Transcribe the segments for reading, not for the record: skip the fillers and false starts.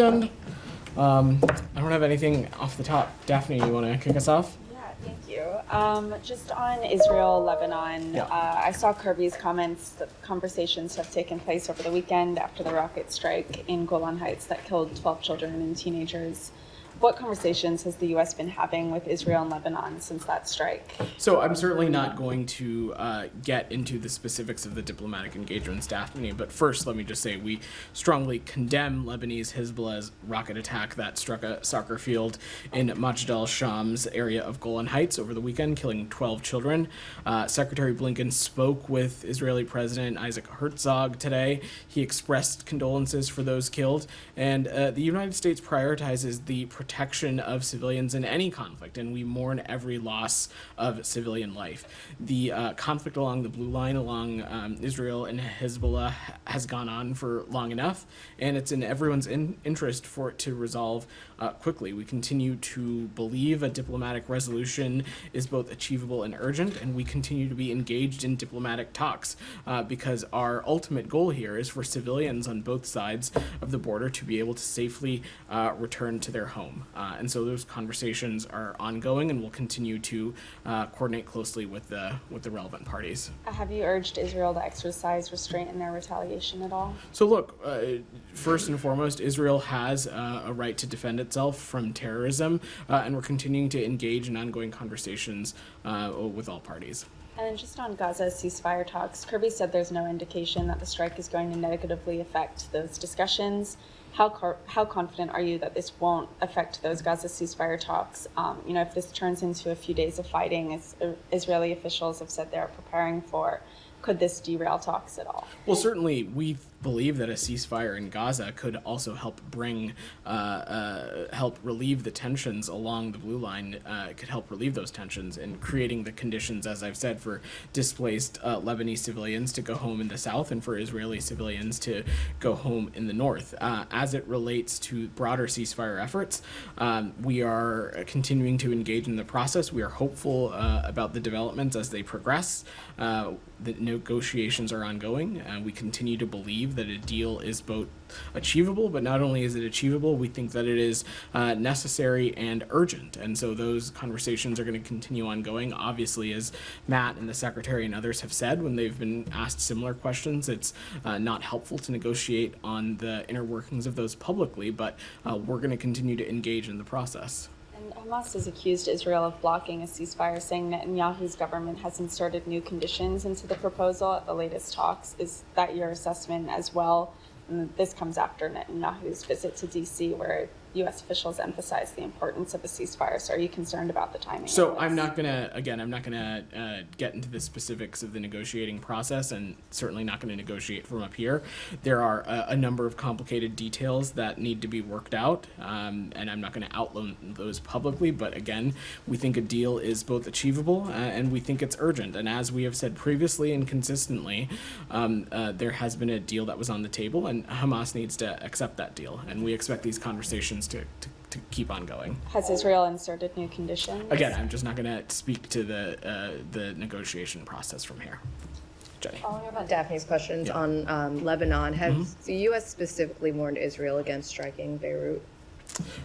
I don't have anything off the top. Daphne, you want to kick us off? Yeah, thank you. Just on Israel-Lebanon, Yeah. I saw Kirby's comments that conversations have taken place over the weekend after the rocket strike in Golan Heights that killed 12 children and teenagers. What conversations has the U.S. been having with Israel and Lebanon since that strike? So I'm certainly not going to get into the specifics of the diplomatic engagements, Daphne, but first let me just say we strongly condemn Lebanese Hezbollah's rocket attack that struck a soccer field in Majd al-Sham's area of Golan Heights over the weekend, killing 12 children. Secretary Blinken spoke with Israeli President Isaac Herzog today. He expressed condolences for those killed, and the United States prioritizes the protection of civilians in any conflict, and we mourn every loss of civilian life. The conflict along the blue line along Israel and Hezbollah has gone on for long enough, and it's in everyone's interest for it to resolve quickly. We continue to believe a diplomatic resolution is both achievable and urgent, and we continue to be engaged in diplomatic talks because our ultimate goal here is for civilians on both sides of the border to be able to safely return to their home. And so those conversations are ongoing, and we'll continue to coordinate closely with the relevant parties. Have you urged Israel to exercise restraint in their retaliation at all? So look, first and foremost, Israel has a right to defend itself from terrorism, and we're continuing to engage in ongoing conversations with all parties. And then just on Gaza ceasefire talks, Kirby said there's no indication that the strike is going to negatively affect those discussions. How confident are you that this won't affect those Gaza ceasefire talks? If this turns into a few days of fighting, as Israeli officials have said they're preparing for, could this derail talks at all? Well, certainly we believe that a ceasefire in Gaza could also help help relieve the tensions along the blue line. It could help relieve those tensions and creating the conditions, as I've said, for displaced Lebanese civilians to go home in the south and for Israeli civilians to go home in the north. As it relates to broader ceasefire efforts, we are continuing to engage in the process. We are hopeful about the developments as they progress. The negotiations are ongoing. We continue to believe that a deal is both achievable, but not only is it achievable, we think that it is necessary and urgent. And so those conversations are going to continue ongoing. Obviously, as Matt and the Secretary and others have said when they've been asked similar questions, it's not helpful to negotiate on the inner workings of those publicly, but we're going to continue to engage in the process. And Hamas has accused Israel of blocking a ceasefire, saying Netanyahu's government has inserted new conditions into the proposal at the latest talks. Is that your assessment as well? And this comes after Netanyahu's visit to D.C., where U.S. officials emphasized the importance of a ceasefire. So are you concerned about the timing? So I'm not going to get into the specifics of the negotiating process, and certainly not going to negotiate from up here. There are a number of complicated details that need to be worked out, and I'm not going to outline those publicly. But again, we think a deal is both achievable and we think it's urgent. And as we have said previously and consistently, there has been a deal that was on the table, and Hamas needs to accept that deal. And we expect these conversations to keep on going. Has Israel inserted new conditions? Again, I'm just not going to speak to the negotiation process from here. Jenny. Following up on Daphne's questions on Lebanon, has the U.S. specifically warned Israel against striking Beirut?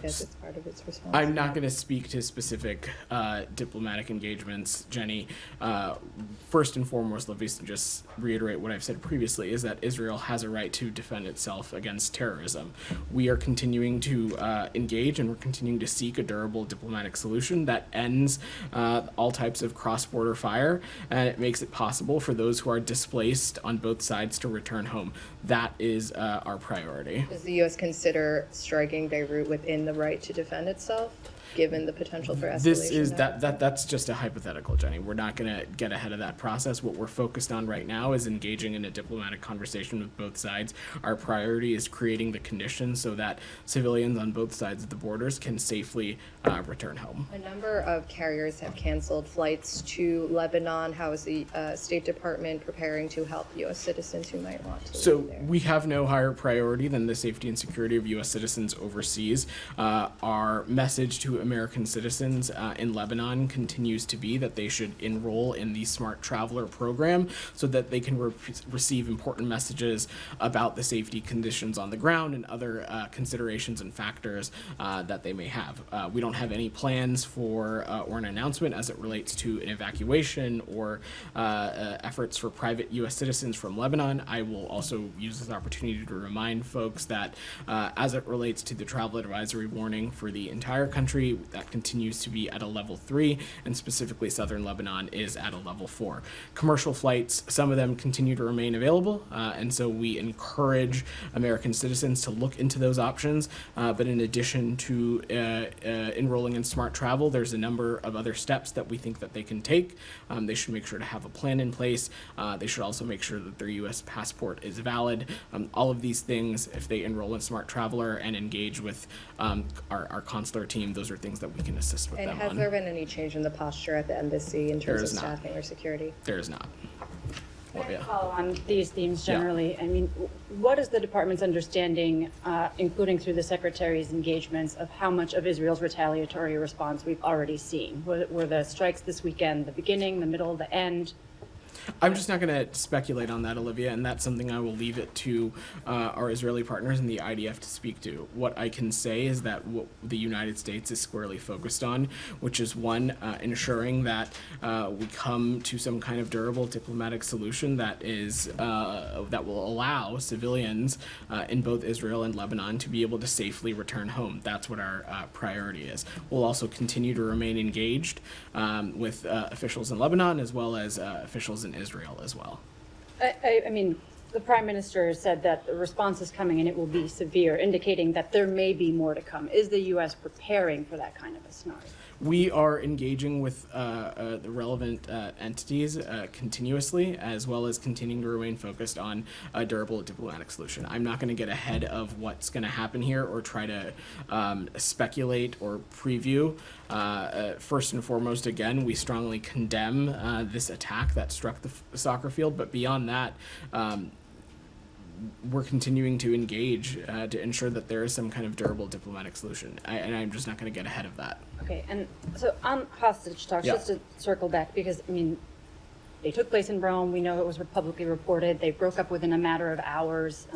Because it's part of its response. I'm not going to speak to specific diplomatic engagements, Jenny. First and foremost, let me just reiterate what I've said previously, is that Israel has a right to defend itself against terrorism. We are continuing to engage, and we're continuing to seek a durable diplomatic solution that ends all types of cross-border fire, and it makes it possible for those who are displaced on both sides to return home. That is our priority. Does the U.S. consider striking Beirut within the right to defend itself, given the potential for escalation? That's just a hypothetical, Jenny. We're not going to get ahead of that process. What we're focused on right now is engaging in a diplomatic conversation with both sides. Our priority is creating the conditions so that civilians on both sides of the borders can safely return home. A number of carriers have canceled flights to Lebanon. How is the State Department preparing to help U.S. citizens who might want to So leave there? we have no higher priority than the safety and security of U.S. citizens overseas. Our message to American citizens in Lebanon continues to be that they should enroll in the Smart Traveler program so that they can receive important messages about the safety conditions on the ground and other considerations and factors that they may have. We don't have any plans for or an announcement as it relates to an evacuation or efforts for private U.S. citizens from Lebanon. I will also use this opportunity to remind folks that as it relates to the travel advisory warning for the entire country, that continues to be at a level 3, and specifically southern Lebanon is at a level 4. Commercial flights, some of them continue to remain available, and so we encourage American citizens to look into those options. But in addition to enrolling in Smart Travel, there's a number of other steps that we think that they can take. They should make sure to have a plan in place. They should also make sure that their U.S. passport is valid. All of these things, if they enroll in Smart Traveler and engage with our consular team, those are things that we can assist with them on. And has there been any change in the posture at the embassy in terms of not. staffing or security? There is not. Well, yeah. Follow on these themes generally. Yeah. I mean, what is the department's understanding, including through the secretary's engagements, of how much of Israel's retaliatory response we've already seen? Were the strikes this weekend the beginning, the middle, the end? I'm just not going to speculate on that, Olivia, and that's something I will leave it to our Israeli partners and the IDF to speak to. What I can say is that what the United States is squarely focused on, which is one, ensuring that we come to some kind of durable diplomatic solution that is that will allow civilians in both Israel and Lebanon to be able to safely return home. That's what our priority is. We'll also continue to remain engaged with officials in Lebanon as well as officials in Israel as well. I mean, the Prime Minister said that the response is coming and it will be severe, indicating that there may be more to come. Is the U.S. preparing for that kind of a scenario? We are engaging with the relevant entities continuously, as well as continuing to remain focused on a durable diplomatic solution. I'm not going to get ahead of what's going to happen here or try to speculate or preview. First and foremost, again, we strongly condemn this attack that struck the soccer field, but beyond that, we're continuing to engage to ensure that there is some kind of durable diplomatic solution, and I'm just not going to get ahead of that. Okay, and so on hostage talks, just to circle back, because, I mean, they took place in Rome. We know it was publicly reported. They broke up within a matter of hours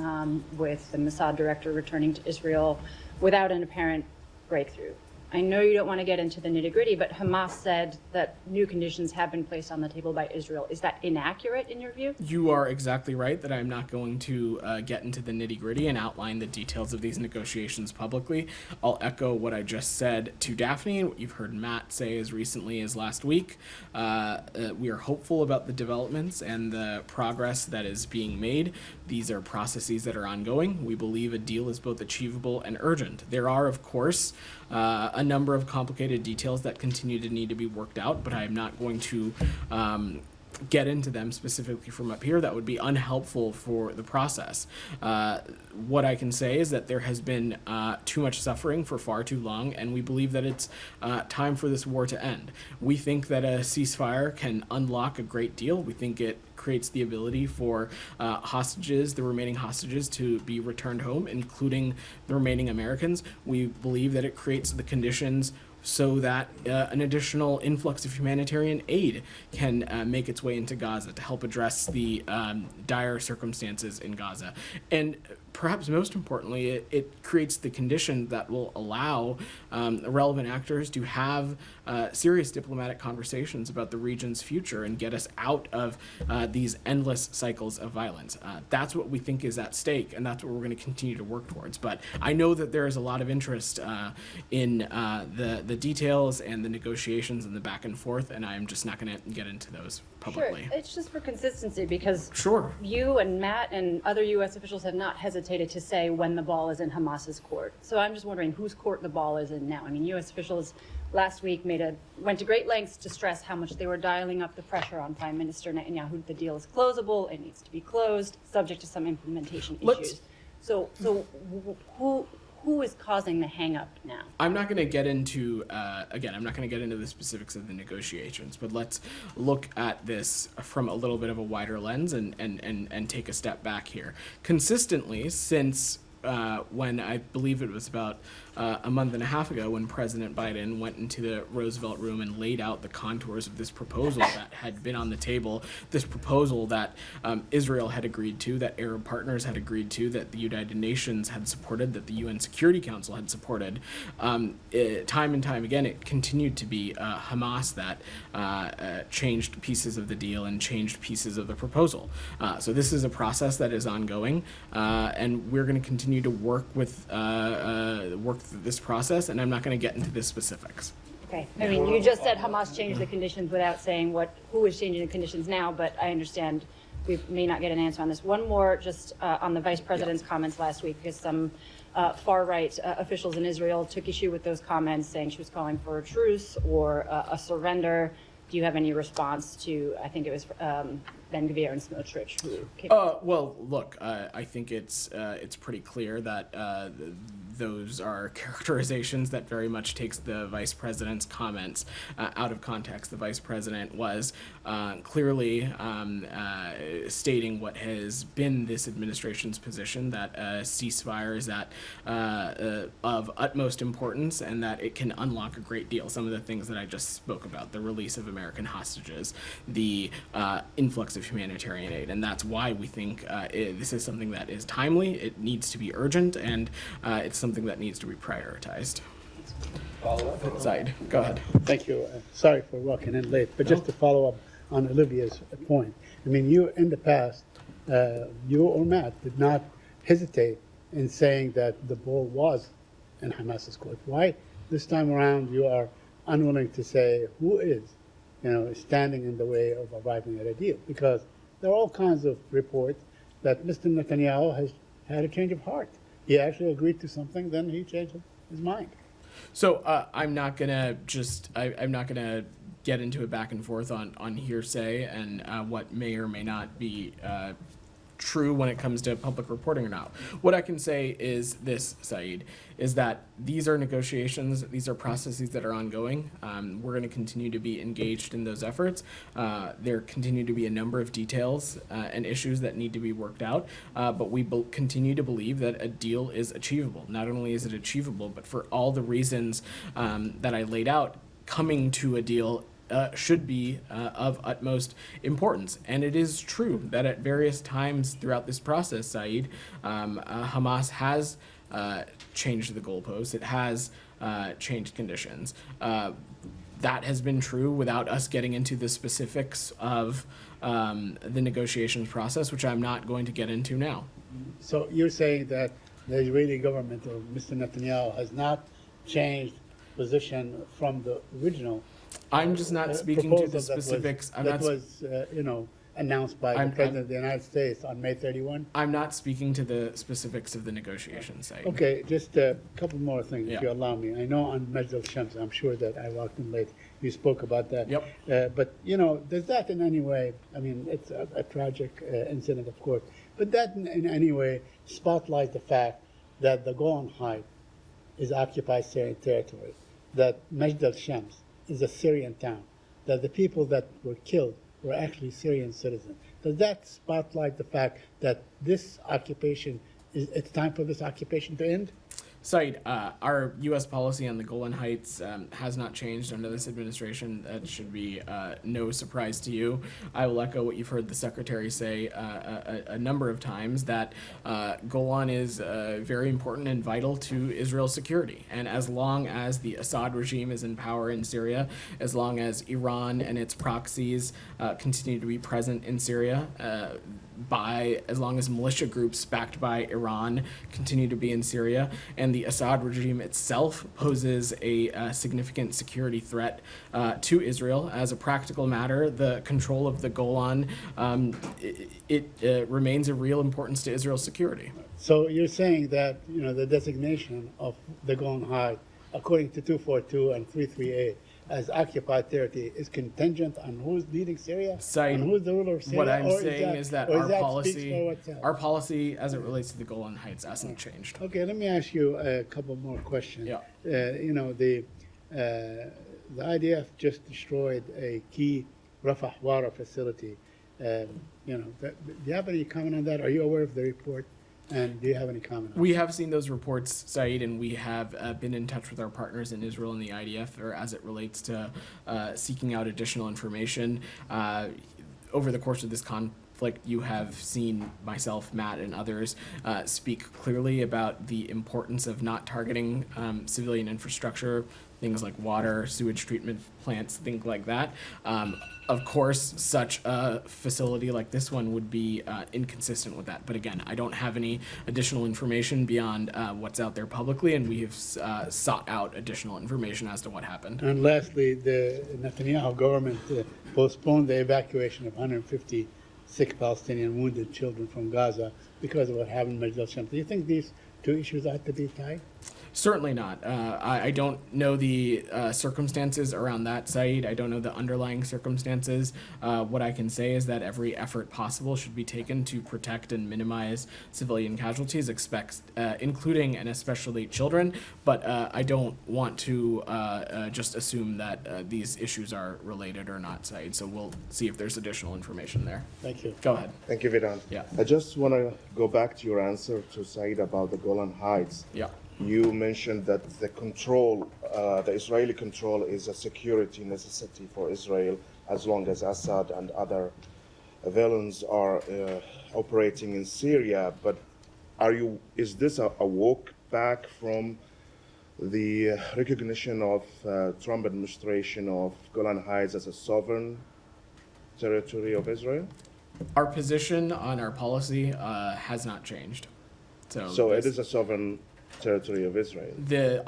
with the Mossad director returning to Israel without an apparent breakthrough. I know you don't want to get into the nitty-gritty, but Hamas said that new conditions have been placed on the table by Israel. Is that inaccurate in your view? You are exactly right that I'm not going to get into the nitty-gritty and outline the details of these negotiations publicly. I'll echo what I just said to Daphne and what you've heard Matt say as recently as last week. We are hopeful about the developments and the progress that is being made. These are processes that are ongoing. We believe a deal is both achievable and urgent. There are, of course, a number of complicated details that continue to need to be worked out, but I'm not going to get into them specifically from up here. That would be unhelpful for the process. What I can say is that there has been too much suffering for far too long, and we believe that it's time for this war to end. We think that a ceasefire can unlock a great deal. We think it creates the ability for hostages, the remaining hostages, to be returned home, including the remaining Americans. We believe that it creates the conditions so that an additional influx of humanitarian aid can make its way into Gaza to help address the dire circumstances in Gaza. And perhaps most importantly, it creates the condition that will allow relevant actors to have serious diplomatic conversations about the region's future and get us out of these endless cycles of violence. That's what we think is at stake, and that's what we're going to continue to work towards. But I know that there is a lot of interest in the details and the negotiations and the back and forth, and I'm just not going to get into those publicly. Sure, it's just for consistency, because Sure. you and Matt and other U.S. officials have not hesitated to say when the ball is in Hamas's court. So I'm just wondering whose court the ball is in now. I mean, U.S. officials last week went to great lengths to stress how much they were dialing up the pressure on Prime Minister Netanyahu. The deal is closable, it needs to be closed, subject to some implementation issues. So who is causing the hang-up now? I'm not going to get into, again, I'm not going to get into the specifics of the negotiations, but let's look at this from a little bit of a wider lens and take a step back here. Consistently, since when I believe it was about a month and a half ago when President Biden went into the Roosevelt Room and laid out the contours of this proposal that had been on the table, this proposal that Israel had agreed to, that Arab partners had agreed to, that the United Nations had supported, that the UN Security Council had supported. Time and time again, it continued to be Hamas that changed pieces of the deal and changed pieces of the proposal. So this is a process that is ongoing, and we're going to continue to work with through this process, and I'm not going to get into the specifics. Okay. I mean, you just said Hamas changed the conditions without saying who is changing the conditions now, but I understand we may not get an answer on this. One more just on the vice president's comments last week, because some far-right officials in Israel took issue with those comments, saying she was calling for a truce or a surrender. Do you have any response to, I think it was Ben-Gvir and Smotrich who came well, look, I think it's pretty clear that those are characterizations that very much takes the vice president's comments out of context. The vice president was clearly stating what has been this administration's position, that a ceasefire is of utmost importance and that it can unlock a great deal. Some of the things that I just spoke about, the release of American hostages, the influx of humanitarian aid, and that's why we think this is something that is timely, it needs to be urgent, and it's something that needs to be prioritized. Said, go ahead. Thank you. Sorry for walking in late, but just to follow up on Olivia's point. I mean, you in the past, you or Matt did not hesitate in saying that the ball was in Hamas's court. Why this time around you are unwilling to say who is, standing in the way of arriving at a deal? Because there are all kinds of reports that Mr. Netanyahu has had a change of heart. He actually agreed to something, then he changed his mind. So I'm not gonna get into a back and forth on hearsay and what may or may not be true when it comes to public reporting or not. What I can say is this, Saeed, is that these are negotiations, these are processes that are ongoing. We're going to continue to be engaged in those efforts. There continue to be a number of details and issues that need to be worked out, but we continue to believe that a deal is achievable. Not only is it achievable, but for all the reasons that I laid out, coming to a deal should be of utmost importance. And it is true that at various times throughout this process, Saeed, Hamas has changed the goalposts. It has changed conditions. That has been true without us getting into the specifics of the negotiations process, which I'm not going to get into now. So you're saying that the Israeli government or Mr. Netanyahu has not changed position from the original I'm just not speaking to the specifics. That was announced by the President of the United States on May 31. I'm not speaking to the specifics of the negotiation site. Okay, just a couple more things, if you allow me. I know on Majd al-Shams, I'm sure that I walked in late, you spoke about that. Yep. But, does that in any way, I mean, it's a tragic incident, of course, but that in any way spotlight the fact that the Golan Heights is occupied Syrian territory, that Majd al-Shams is a Syrian town, that the people that were killed were actually Syrian citizens. Does that spotlight the fact that this occupation, it's time for this occupation to end? Said, our U.S. policy on the Golan Heights has not changed under this administration. That should be no surprise to you. I will echo what you've heard the Secretary say a number of times, that Golan is very important and vital to Israel's security. And as long as the Assad regime is in power in Syria, as long as Iran and its proxies continue to be present in Syria, as long as militia groups backed by Iran continue to be in Syria, and the Assad regime itself poses a significant security threat to Israel. As a practical matter, the control of the Golan, it remains of real importance to Israel's security. So you're saying that the designation of the Golan Heights, according to 242 and 338, as occupied territory is contingent on who's leading Syria and who's the ruler of Syria? What I'm saying is that our policy as it relates to the Golan Heights hasn't changed. Okay, let me ask you a couple more questions. Yeah. The IDF just destroyed a key Rafah water facility. Do you have any comment on that? Are you aware of the report And do you have any comment? We have seen those reports, Saeed, and we have been in touch with our partners in Israel and the IDF, or as it relates to seeking out additional information. Over the course of this conflict, you have seen myself, Matt, and others speak clearly about the importance of not targeting civilian infrastructure, things like water, sewage treatment plants, things like that. Of course, such a facility like this one would be inconsistent with that. But again, I don't have any additional information beyond what's out there publicly, and we have sought out additional information as to what happened. And lastly, the Netanyahu government postponed the evacuation of 156 Palestinian wounded children from Gaza because of what happened in Majlis Shams. Do you think these two issues ought to be tied? Certainly not. I don't know the circumstances around that, Saeed. I don't know the underlying circumstances. What I can say is that every effort possible should be taken to protect and minimize civilian casualties, including and especially children. But I don't want to just assume that these issues are related or not, Saeed. So we'll see if there's additional information there. Thank you. Go ahead. Thank you, Vedant. Yeah. I just want to go back to your answer to Saeed about the Golan Heights. Yeah. You mentioned that the control, the Israeli control, is a security necessity for Israel as long as Assad and other villains are operating in Syria. But is this a walk back from the recognition of Trump administration of Golan Heights as a sovereign territory of Israel? Our position on our policy has not changed. So it is a sovereign territory of Israel.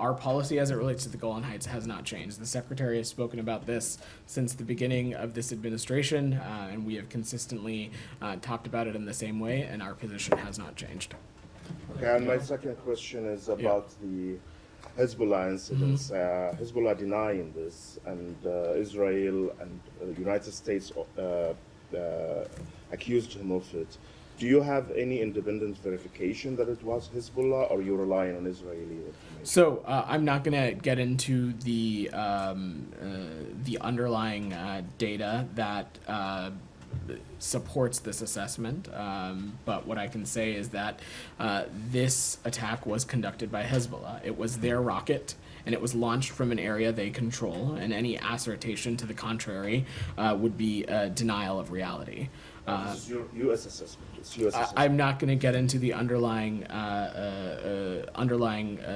Our policy as it relates to the Golan Heights has not changed. The Secretary has spoken about this since the beginning of this administration, and we have consistently talked about it in the same way, and our position has not changed. Okay, and my second question is about the Hezbollah incidents. Hezbollah denying this, and Israel and the United States accused him of it. Do you have any independent verification that it was Hezbollah, or are you relying on Israeli information? So I'm not going to get into the underlying data that supports this assessment, but what I can say is that this attack was conducted by Hezbollah. It was their rocket, and it was launched from an area they control, and any assertion to the contrary would be a denial of reality. This is your U.S. assessment. It's U.S. assessment. I'm not going to get into the underlying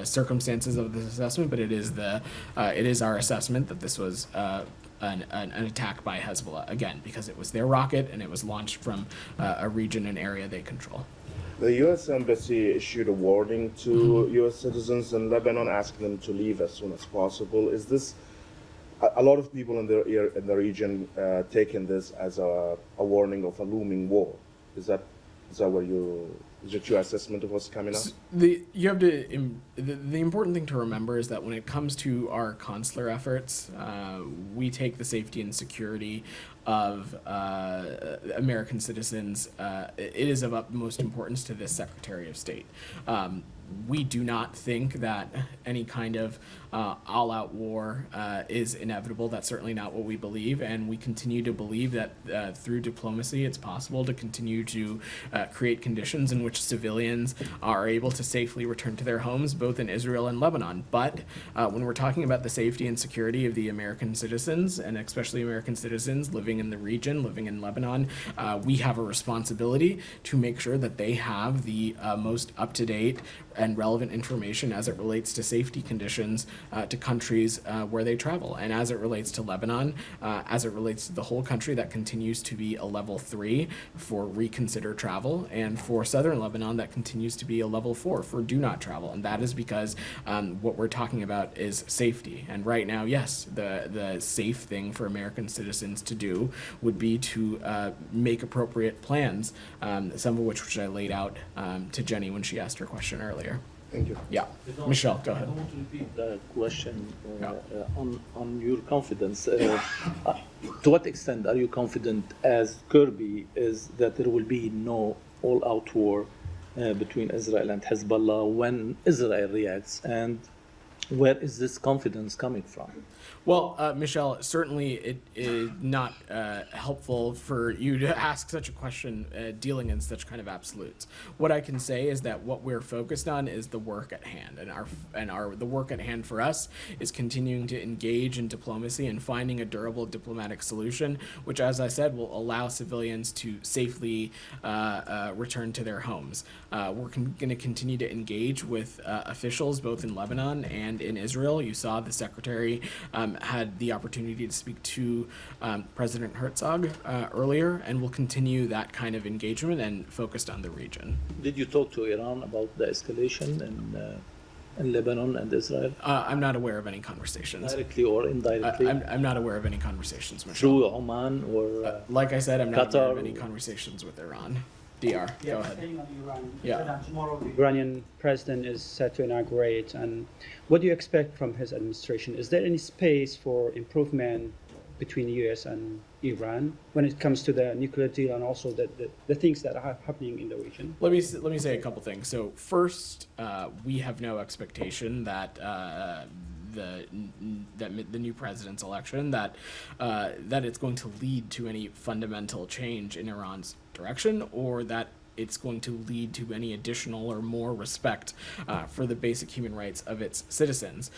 circumstances of this assessment, but it is our assessment that this was an attack by Hezbollah, again, because it was their rocket and it was launched from a region and area they control. The U.S. Embassy issued a warning to U.S. citizens in Lebanon, asking them to leave as soon as possible. Is this a lot of people in the region taking this as a warning of a looming war? Is that is it your assessment of what's coming up? The important thing to remember is that when it comes to our consular efforts, we take the safety and security of American citizens. It is of utmost importance to this Secretary of State. We do not think that any kind of all-out war is inevitable. That's certainly not what we believe, and we continue to believe that through diplomacy it's possible to continue to create conditions in which civilians are able to safely return to their homes, both in Israel and Lebanon. But when we're talking about the safety and security of the American citizens, and especially American citizens living in the region, living in Lebanon, we have a responsibility to make sure that they have the most up-to-date and relevant information as it relates to safety conditions to countries where they travel. And as it relates to Lebanon, as it relates to the whole country, that continues to be a level 3 for reconsider travel, and for southern Lebanon, that continues to be a level 4 for do not travel. And that is because what we're talking about is safety. And right now, yes, the safe thing for American citizens to do would be to make appropriate plans, some of which I laid out to Jenny when she asked her question earlier. Thank you. Yeah. Michelle, go ahead. I want to repeat the question Yeah. on your confidence. To what extent are you confident, as Kirby, is that there will be no all-out war between Israel and Hezbollah when Israel reacts? And Where is this confidence coming from? Well, Michelle, certainly it is not helpful for you to ask such a question dealing in such kind of absolutes. What I can say is that what we're focused on is the work at hand, and the work at hand for us is continuing to engage in diplomacy and finding a durable diplomatic solution, which, as I said, will allow civilians to safely return to their homes. We're going to continue to engage with officials both in Lebanon and in Israel. You saw the secretary had the opportunity to speak to President Herzog earlier, and we'll continue that kind of engagement and focused on the region. Did you talk to Iran about the escalation in Lebanon and Israel? I'm not aware of any conversations. Directly or indirectly? I'm not aware of any conversations, Michelle. Through Oman or Like I said, I'm not aware of Qatar? any conversations with Iran. DR, go ahead. Staying on Iran. Yeah. Tomorrow the Iranian president is set to inaugurate, and what do you expect from his administration? Is there any space for improvement between the U.S. and Iran when it comes to the nuclear deal and also the things that are happening in the region? Let me say a couple things. So first, we have no expectation that the new president's election that it's going to lead to any fundamental change in Iran's direction, or that it's going to lead to any additional or more respect for the basic human rights of its citizens.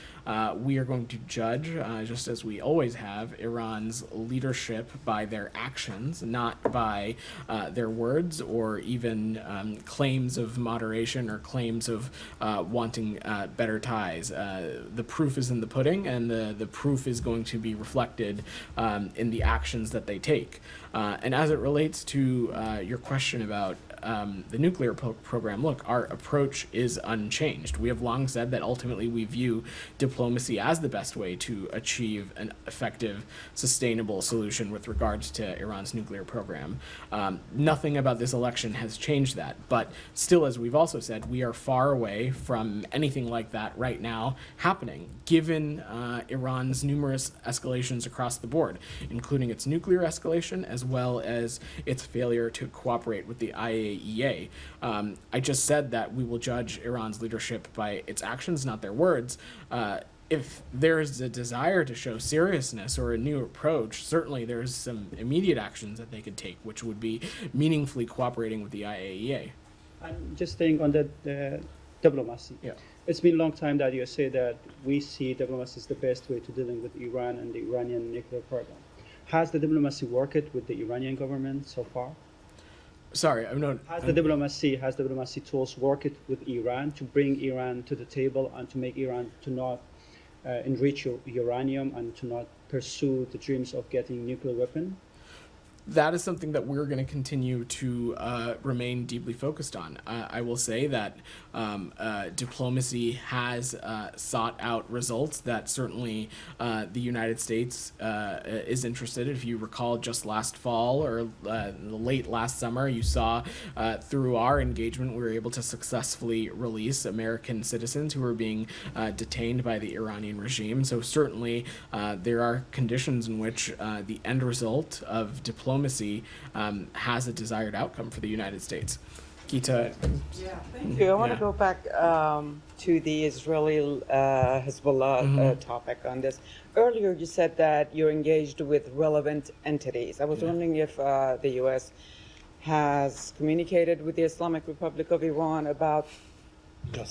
We are going to judge, just as we always have, Iran's leadership by their actions, not by their words or even claims of moderation or claims of wanting better ties. The proof is in the pudding, and the proof is going to be reflected in the actions that they take. And as it relates to your question about the nuclear program, look, our approach is unchanged. We have long said that ultimately we view diplomacy as the best way to achieve an effective, sustainable solution with regards to Iran's nuclear program. Nothing about this election has changed that, but still, as we've also said, we are far away from anything like that right now happening, given Iran's numerous escalations across the board, including its nuclear escalation as well as its failure to cooperate with the IAEA. I just said that we will judge Iran's leadership by its actions, not their words. If there's a desire to show seriousness or a new approach, certainly there's some immediate actions that they could take, which would be meaningfully cooperating with the IAEA. And just staying on the diplomacy. Yeah. It's been a long time that you say that we see diplomacy is the best way to dealing with Iran and the Iranian nuclear program. Has the diplomacy worked with the Iranian government so far? Sorry, I'm not. Has the diplomacy tools worked with Iran to bring Iran to the table and to make Iran to not enrich uranium and to not pursue the dreams of getting nuclear weapon? That is something that we're going to continue to remain deeply focused on. I will say that diplomacy has sought out results that certainly the United States is interested in. If you recall, just last fall or late last summer, you saw through our engagement, we were able to successfully release American citizens who were being detained by the Iranian regime. So certainly there are conditions in which the end result of diplomacy has a desired outcome for the United States. Gita? Yeah, thank you. I want to go back to the Israeli-Hezbollah topic on this. Earlier you said that you're engaged with relevant entities. I was wondering if the U.S. has communicated with the Islamic Republic of Iran about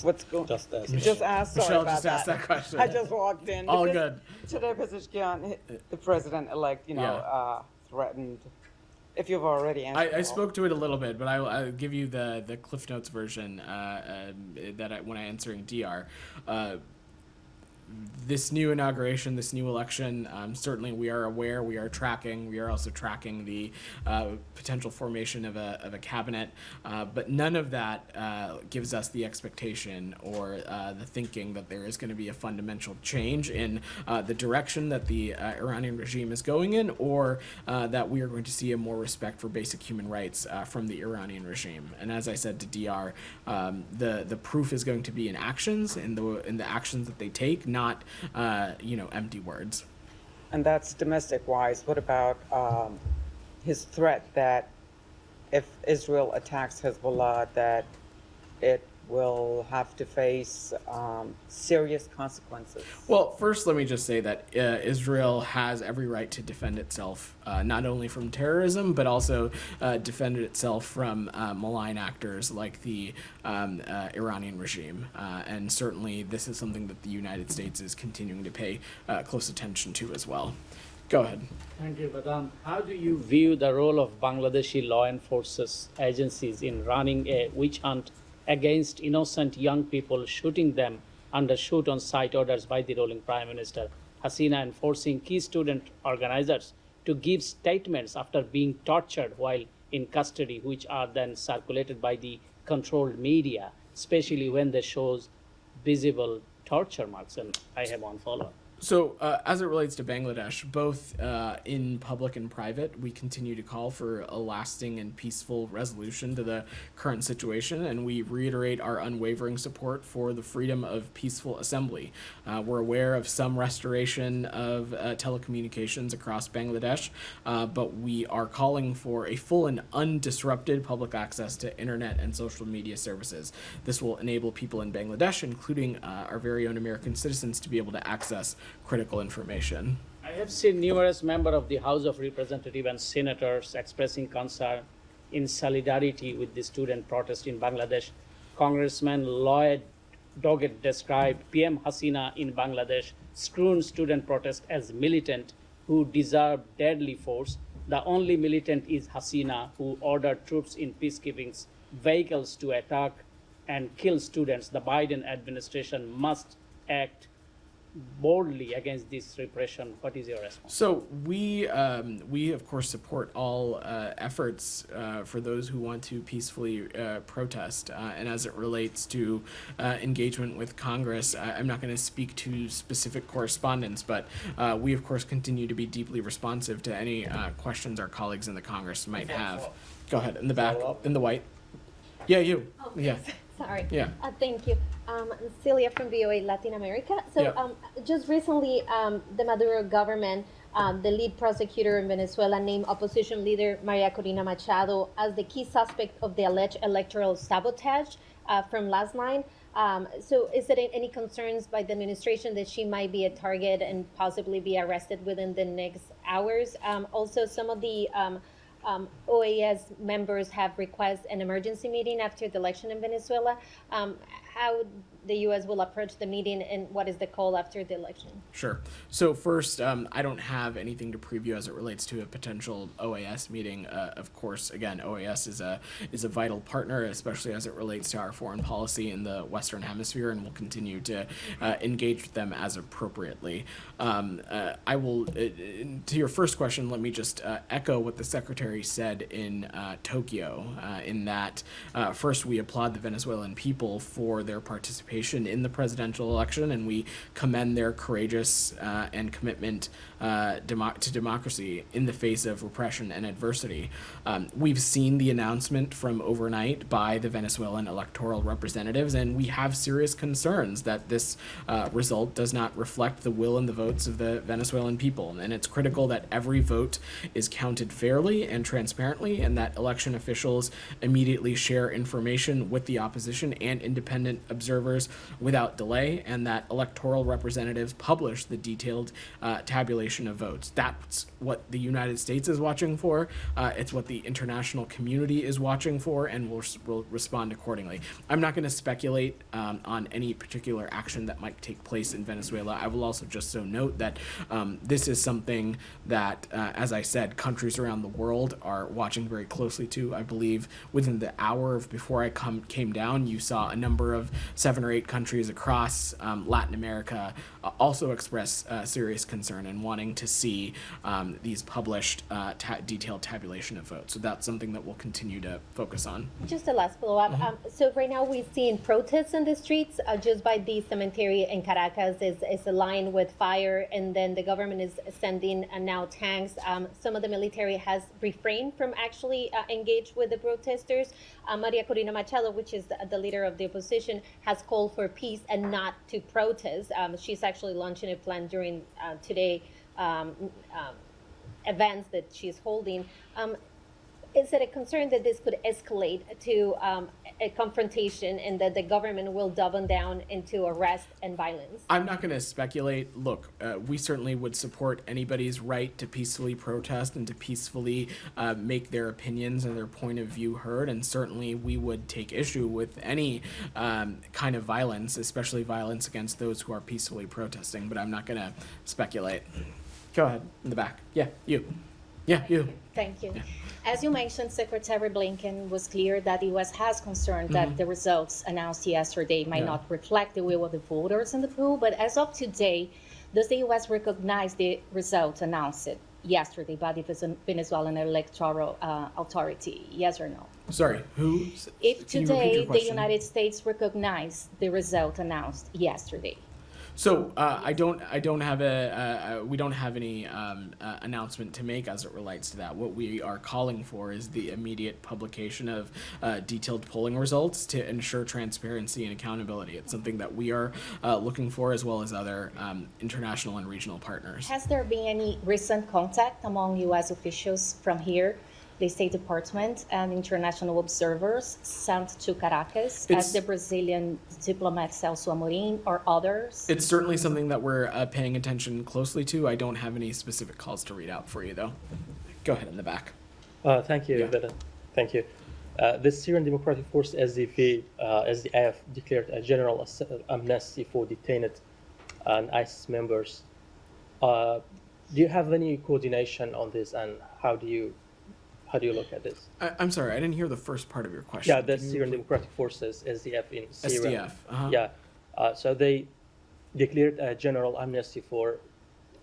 what's going on. Just as Just asked, sorry Michelle about just asked that question. I just walked in. All because good. Today, Pezeshkian, the president-elect, threatened. If you've already answered. I spoke to it a little bit, but I'll give you the Cliff Notes version when I'm answering DR. This new inauguration, this new election, certainly we are aware, we are tracking. We are also tracking the potential formation of a cabinet, but none of that gives us the expectation or the thinking that there is going to be a fundamental change in the direction that the Iranian regime is going in, or that we are going to see a more respect for basic human rights from the Iranian regime. And as I said to DR, the proof is going to be in actions, in the actions that they take, not empty words. And that's domestic-wise. What about his threat that if Israel attacks Hezbollah, that it will have to face serious consequences. Well, first, let me just say that Israel has every right to defend itself, not only from terrorism, but also defend itself from malign actors like the Iranian regime. And certainly, this is something that the United States is continuing to pay close attention to as well. Go ahead. Thank you, Vedant. How do you view the role of Bangladeshi law enforcement agencies in running a witch hunt against innocent young people, shooting them under shoot-on-sight orders by the ruling Prime Minister Hasina, and forcing key student organizers to give statements after being tortured while in custody, which are then circulated by the controlled media, especially when they shows visible torture marks? And I have one follow-up. So, as it relates to Bangladesh, both in public and private, we continue to call for a lasting and peaceful resolution to the current situation, and we reiterate our unwavering support for the freedom of peaceful assembly. We're aware of some restoration of telecommunications across Bangladesh, but we are calling for a full and undisrupted public access to internet and social media services. This will enable people in Bangladesh, including our very own American citizens, to be able to access critical information. I have seen numerous members of the House of Representatives and senators expressing concern in solidarity with the student protest in Bangladesh. Congressman Lloyd Doggett described PM Hasina in Bangladesh screwed student protest as militant who deserve deadly force. The only militant is Hasina, who ordered troops in peacekeeping vehicles to attack and kill students. The Biden administration must act boldly against this repression. What is your response? So we of course support all efforts for those who want to peacefully protest. And as it relates to engagement with Congress, I'm not going to speak to specific correspondence, but we of course continue to be deeply responsive to any questions our colleagues in the Congress might have. Go ahead, in the back, in the white. Yeah, you. Oh, Yeah. Sorry. Yeah. Thank you. Celia from VOA Latin America. So Yeah. just recently, the Maduro government, the lead prosecutor in Venezuela, named opposition leader Maria Corina Machado as the key suspect of the alleged electoral sabotage from last night. So is there any concerns by the administration that she might be a target and possibly be arrested within the next hours? Also, some of the OAS members have requested an emergency meeting after the election in Venezuela. How the U.S. will approach the meeting, and what is the call after the election? Sure. So first, I don't have anything to preview as it relates to a potential OAS meeting. Of course, again, OAS is a vital partner, especially as it relates to our foreign policy in the Western Hemisphere, and we'll continue to engage with them as appropriately. I will, to your first question, let me just echo what the Secretary said in Tokyo, in that first we applaud the Venezuelan people for their participation in the presidential election, and we commend their courageous and commitment to democracy in the face of repression and adversity. We've seen the announcement from overnight by the Venezuelan electoral representatives, and we have serious concerns that this result does not reflect the will and the votes of the Venezuelan people. And it's critical that every vote is counted fairly and transparently, and that election officials immediately share information with the opposition and independent observers without delay, and that electoral representatives publish the detailed tabulation of votes. That's what the United States is watching for. It's what the international community is watching for, and will respond accordingly. I'm not going to speculate on any particular action that might take place in Venezuela. I will also just so note that this is something that, as I said, countries around the world are watching very closely to. I believe within the hour of before I came down, you saw a number of 7 or 8 countries across Latin America also express serious concern and wanting to see these published detailed tabulation of votes. So that's something that we'll continue to focus on. Just a last follow-up. So right now we're seeing protests in the streets. Just by the cemetery in Caracas is aligned with fire, and then the government is sending now tanks. Some of the military has refrained from actually engage with the protesters. Maria Corina Machado, which is the leader of the opposition, has called for peace and not to protest. She's actually launching a plan during today events that she's holding. is it a concern that this could escalate to a confrontation and that the government will double down into arrest and violence? I'm not going to speculate. Look, we certainly would support anybody's right to peacefully protest and to peacefully make their opinions and their point of view heard. And certainly we would take issue with any kind of violence, especially violence against those who are peacefully protesting. But I'm not going to speculate. Go ahead, in the back. Yeah, you. Yeah, you. Thank you. As you mentioned, Secretary Blinken was clear that the U.S. has concern that the results announced yesterday might not reflect the will of the voters in the poll. But as of today, does the U.S. recognize the results announced yesterday by the Venezuelan Electoral Authority? Yes or no? Sorry, who? If Can you repeat today your the question? United States recognize the result announced yesterday. So we don't have any announcement to make as it relates to that. What we are calling for is the immediate publication of detailed polling results to ensure transparency and accountability. It's something that we are looking for, as well as other international and regional partners. Has there been any recent contact among U.S. officials from here, the State Department, and international observers sent to Caracas, as the Brazilian diplomat Celso Amorim or others? It's certainly something that we're paying attention closely to. I don't have any specific calls to read out for you, though. Go ahead in the back. Thank you, Vedant. Thank you. The Syrian Democratic Force, SDF, declared a general amnesty for detained and ISIS members. Do you have any coordination on this, and how do you look at this? I'm sorry, I didn't hear the first part of your question. Yeah, the Syrian Democratic Forces, SDF in Syria. SDF, Yeah, so they declared a general amnesty for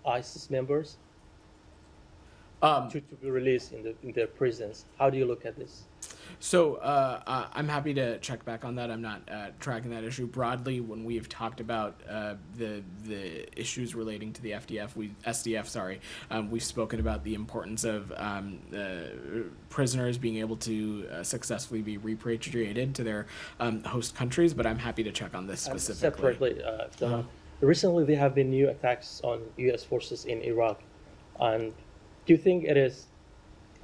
ISIS members to be released in their prisons. How do you look at this? So I'm happy to check back on that. I'm not tracking that issue broadly. When we've talked about the issues relating to the SDF, we've spoken about the importance of prisoners being able to successfully be repatriated to their host countries. But I'm happy to check on this specifically. Separately, recently there have been new attacks on U.S. forces in Iraq, and do you think it is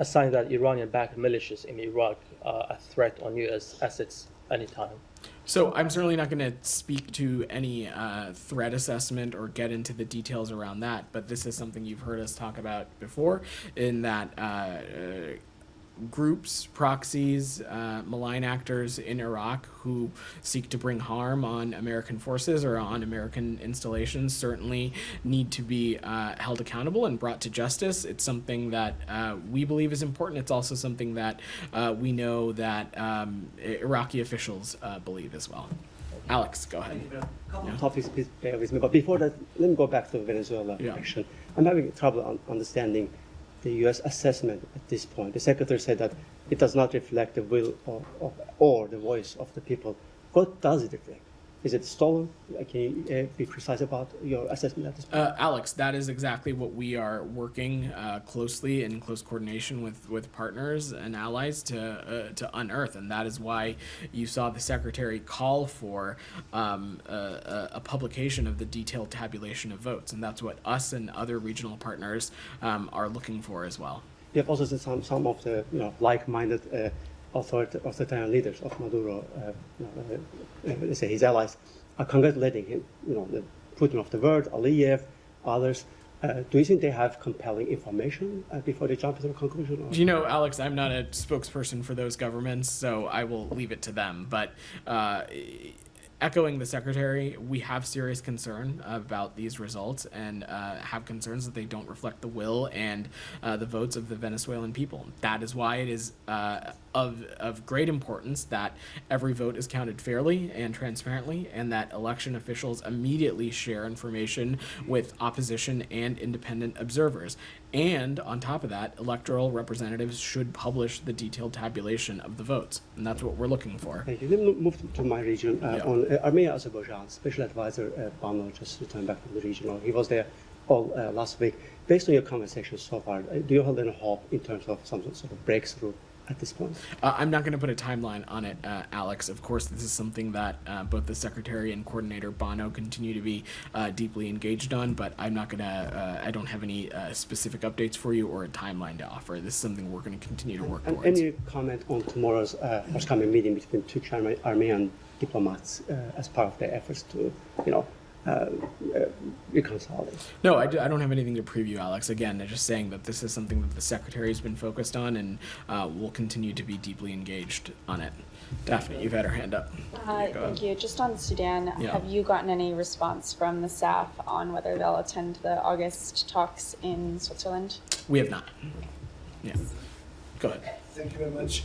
a sign that Iranian-backed militias in Iraq are a threat on U.S. assets anytime? So I'm certainly not going to speak to any threat assessment or get into the details around that, but this is something you've heard us talk about before, in that groups, proxies, malign actors in Iraq who seek to bring harm on American forces or on American installations certainly need to be held accountable and brought to justice. It's something that we believe is important. It's also something that we know that Iraqi officials believe as well. Alex, go ahead. Topics, please bear with me. But before that, let me go back to the Venezuela action. I'm having trouble understanding the U.S. assessment at this point. The Secretary said that it does not reflect the will or the voice of the people. What does it reflect? Is it stolen? Can you be precise about your assessment at this point? Alex, that is exactly what we are working closely in close coordination with partners and allies to unearth, and that is why you saw the Secretary call for a publication of the detailed tabulation of votes, and that's what us and other regional partners are looking for as well. You have also seen some of the like-minded authoritarian leaders of Maduro, let's say his allies, are congratulating him. The Putin of the world, Aliyev, others. Do you think they have compelling information before they jump to a conclusion? Or? Alex, I'm not a spokesperson for those governments, so I will leave it to them. But echoing the Secretary, we have serious concern about these results and have concerns that they don't reflect the will and the votes of the Venezuelan people. That is why it is of great importance that every vote is counted fairly and transparently, and that election officials immediately share information with opposition and independent observers. And on top of that, electoral representatives should publish the detailed tabulation of the votes, and that's what we're looking for. Thank you. Let me move to my region. On Armenia, Azerbaijan, Special Advisor Bano just returned back from the region. He was there all last week. Based on your conversation so far, do you hold any hope in terms of some sort of breakthrough at this point? I'm not going to put a timeline on it, Alex. Of course, this is something that both the Secretary and Coordinator Bono continue to be deeply engaged on, but I'm not going to, I don't have any specific updates for you or a timeline to offer. This is something we're going to continue to work towards. Any comment on tomorrow's forthcoming meeting between Turkish and Armenian diplomats as part of their efforts to, reconcile it? No, I don't have anything to preview, Alex. Again, they're just saying that this is something that the Secretary has been focused on and will continue to be deeply engaged on it. Daphne, you've had her hand up. Thank you. Just on Sudan, have you gotten any response from the staff on whether they'll attend the August talks in Switzerland? We have not. Yeah. Go ahead. Thank you very much.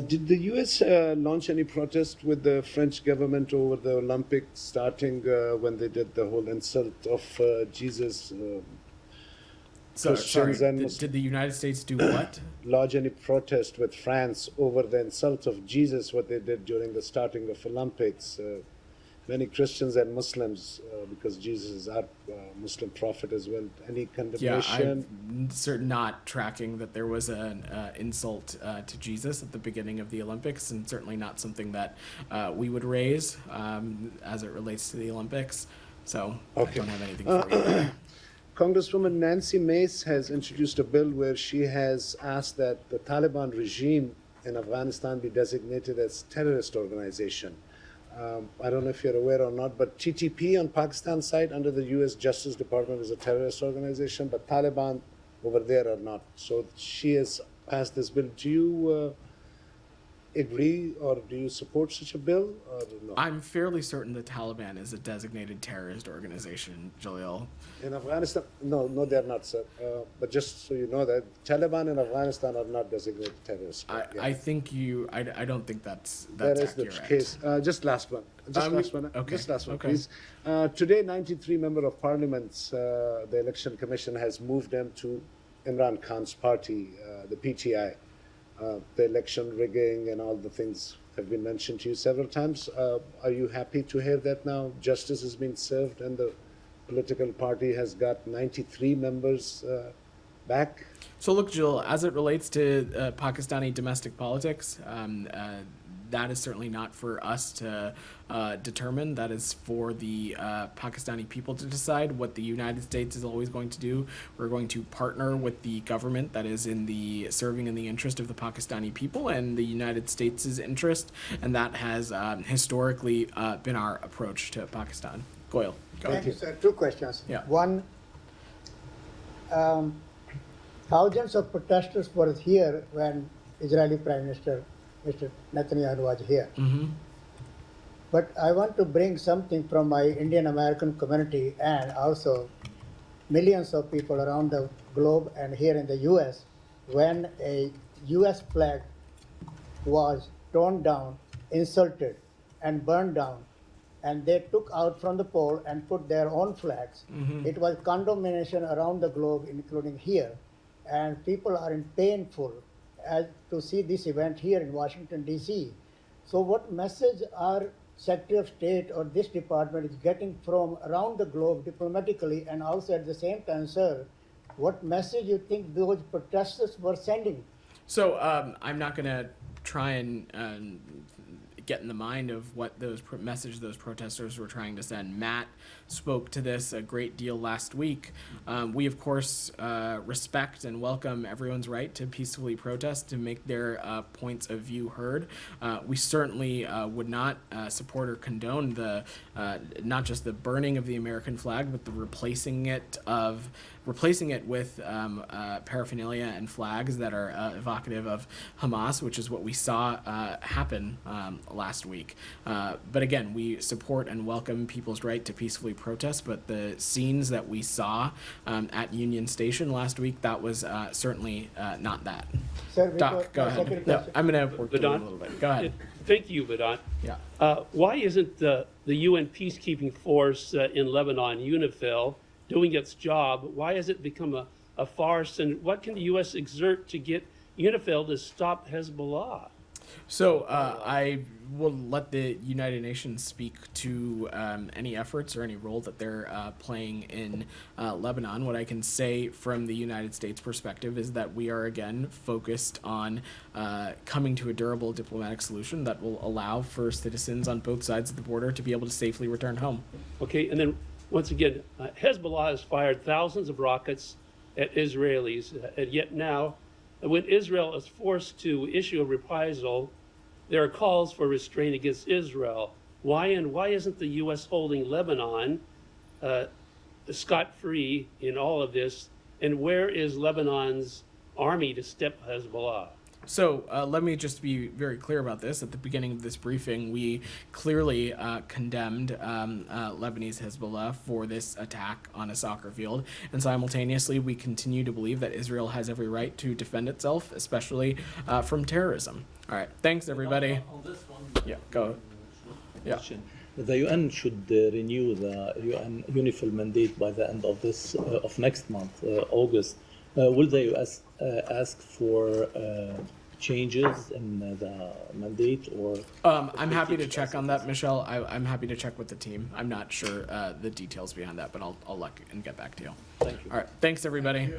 Did the U.S. launch any protest with the French government over the Olympics, starting when they did the whole insult of Jesus? Sorry, did the United States do what? Lodge any protest with France over the insult of Jesus, what they did during the starting of Olympics? Many Christians and Muslims, because Jesus is our Muslim prophet as well. Any condemnation? Yeah, I'm not tracking that there was an insult to Jesus at the beginning of the Olympics, and certainly not something that we would raise as it relates to the Olympics. So I don't have anything for you there. Congresswoman Nancy Mace has introduced a bill where she has asked that the Taliban regime in Afghanistan be designated as terrorist organization. I don't know if you're aware or not, but TTP on Pakistan's side under the U.S. Justice Department is a terrorist organization, but Taliban over there are not. So she has passed this bill. Do you agree or do you support such a bill or no? I'm fairly certain the Taliban is a designated terrorist organization, Jalil. In Afghanistan? No, they're not, sir. But just so you know that Taliban in Afghanistan are not designated terrorists. I think I don't think that's that is accurate. the case. Just last one. Okay. Just last one, Okay. please. Today, 93 member of parliaments, the election commission has moved them to Imran Khan's party, the PTI. The election rigging and all the things have been mentioned to you several times. Are you happy to hear that now justice has been served and the political party has got 93 members back? So look, Jill, as it relates to Pakistani domestic politics, that is certainly not for us to determine. That is for the Pakistani people to decide. What the United States is always going to do, we're going to partner with the government that is serving in the interest of the Pakistani people and the United States' interest, and that has historically been our approach to Pakistan. Goyal, go ahead. Thank you, sir. Two questions. Yeah. One, thousands of protesters were here when Israeli Prime Minister Mr. Netanyahu was here. Mm-hmm. But I want to bring something from my Indian American community and also millions of people around the globe and here in the US when a US flag was torn down, insulted, and burned down, and they took out from the pole and put their own flags. Mm-hmm. It was condemnation around the globe, including here, and people are in painful to see this event here in Washington, D.C. So what message our Secretary of State or this department is getting from around the globe diplomatically, and also at the same time, sir, what message you think those protesters were sending? So I'm not going to try and get in the mind of what message those protesters were trying to send. Matt spoke to this a great deal last week. We, of course, respect and welcome everyone's right to peacefully protest, to make their points of view heard. We certainly would not support or condone not just the burning of the American flag, but the replacing it with paraphernalia and flags that are evocative of Hamas, which is what we saw happen last week. But again, we support and welcome people's right to peacefully protest, but the scenes that we saw at Union Station last week, that was certainly not that. Sir, Doc, go ahead. No, I'm going to work with you a little bit. Go ahead. Thank you, Vedant. Yeah. Why isn't the UN peacekeeping force in Lebanon, UNIFIL, doing its job? Why has it become a farce? And what can the U.S. exert to get UNIFIL to stop Hezbollah? So I will let the United Nations speak to any efforts or any role that they're playing in Lebanon. What I can say from the United States perspective is that we are again focused on coming to a durable diplomatic solution that will allow for citizens on both sides of the border to be able to safely return home. Okay, and then once again, Hezbollah has fired thousands of rockets at Israelis, and yet now, when Israel is forced to issue a reprisal, there are calls for restraint against Israel. Why isn't the U.S. holding Lebanon scot-free in all of this? And where is Lebanon's army to stop Hezbollah? So let me just be very clear about this. At the beginning of this briefing, we clearly condemned Lebanese Hezbollah for this attack on a soccer field. And simultaneously, we continue to believe that Israel has every right to defend itself, especially from terrorism. All right. Thanks, everybody. On this one, yeah, go. Yeah. The UN should renew the UN UNIFIL mandate by the end of next month, August. Will the US ask for changes in the mandate, or? I'm happy to check on that, Michelle. I'm happy to check with the team. I'm not sure the details behind that, but I'll look and get back to you. Thank you. All right. Thanks, everybody.